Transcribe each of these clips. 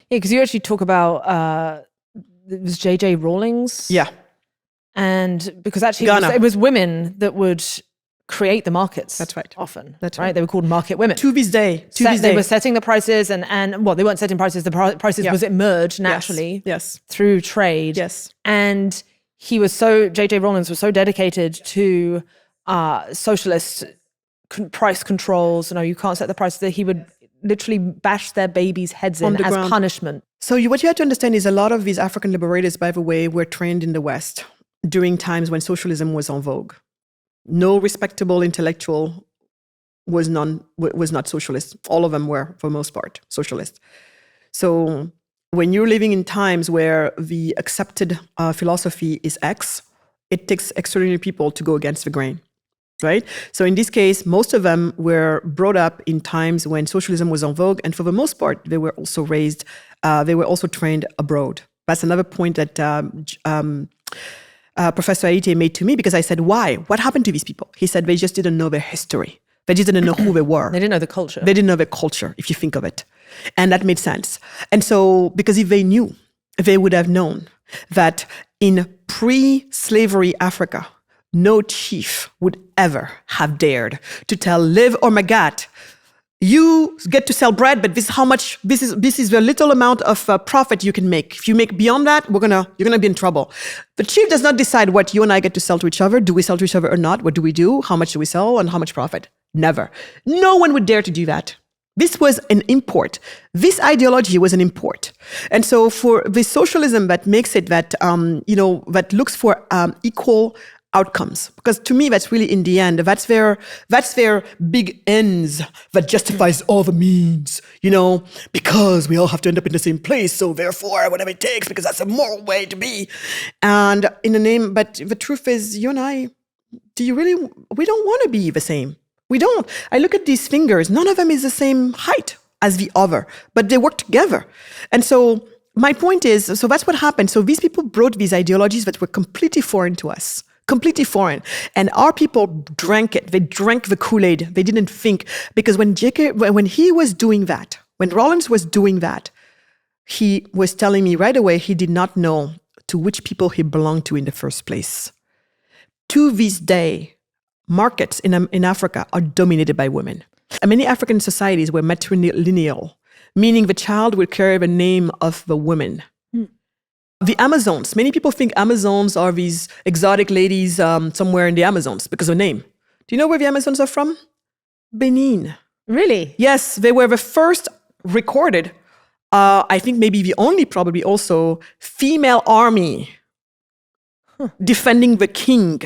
Yeah, because you actually talk about it was J.J. Rawlings. Yeah. And because actually it was women that would create the markets. That's right. Often. That's right. They were called market women. To this day. They were setting the prices and well, they weren't setting prices. The prices was emerged naturally. Yes. Through trade. Yes. And J.J. Rawlings was so dedicated to socialist price controls. You can't set the price, that he would literally bash their babies' heads in as punishment. So what you have to understand is a lot of these African liberators, by the way, were trained in the West during times when socialism was en vogue. No respectable intellectual was not socialist. All of them were, for the most part, socialist. So when you're living in times where the accepted philosophy is X, it takes extraordinary people to go against the grain, right? So in this case, most of them were brought up in times when socialism was en vogue, and for the most part, they were also trained abroad. That's another point that Professor Aite made to me, because I said, why? What happened to these people? He said they just didn't know their history. They didn't know who they were. They didn't know the culture. They didn't know their culture, if you think of it. And that made sense. And so, because if they knew, they would have known that in pre-slavery Africa, no chief would ever have dared to tell Liv or Magat, you get to sell bread, but this is the little amount of profit you can make. If you make beyond that, you're gonna be in trouble. The chief does not decide what you and I get to sell to each other. Do we sell to each other or not? What do we do? How much do we sell and how much profit? Never. No one would dare to do that. This was an import. This ideology was an import. And so for the socialism that makes it that, that looks for equal outcomes, because to me, that's really in the end, that's their big ends that justifies all the means, because we all have to end up in the same place. So therefore, whatever it takes, because that's a moral way to be. And but the truth is, you and I, we don't want to be the same. We don't. I look at these fingers, none of them is the same height as the other, but they work together. And so my point is, so that's what happened. So these people brought these ideologies that were completely foreign to us. Completely foreign. And our people drank it. They drank the Kool-Aid. They didn't think. Because when he was doing that, when Rawlings was doing that, he was telling me right away he did not know to which people he belonged to in the first place. To this day, markets in Africa are dominated by women. And many African societies were matrilineal, meaning the child would carry the name of the woman. The Amazons, many people think Amazons are these exotic ladies somewhere in the Amazons because of the name. Do you know where the Amazons are from? Benin. Really? Yes, they were the first recorded, I think maybe the only probably also, female army defending the king.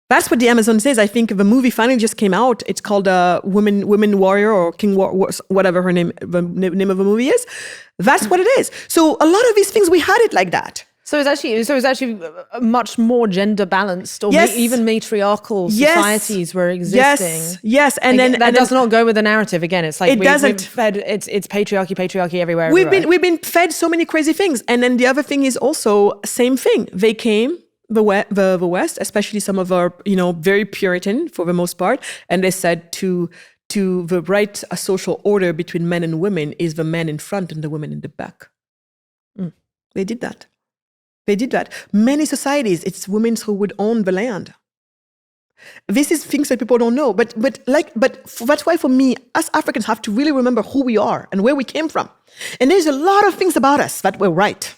That's what the Amazon says. I think the movie finally just came out. It's called Women Warrior or King whatever the name of the movie is. That's what it is. So a lot of these things, we had it like that. So it's actually much more gender balanced, or even matriarchal societies were existing. Yes, and then that does not go with the narrative. Again, it's like we've fed it's patriarchy everywhere. We've been fed so many crazy things, and then the other thing is also same thing. They came. The West, especially some of our, very Puritan for the most part, and they said to the right a social order between men and women is the men in front and the women in the back. They did that. Many societies, it's women who would own the land. This is things that people don't know, but that's why for me, us Africans have to really remember who we are and where we came from. And there's a lot of things about us that were right.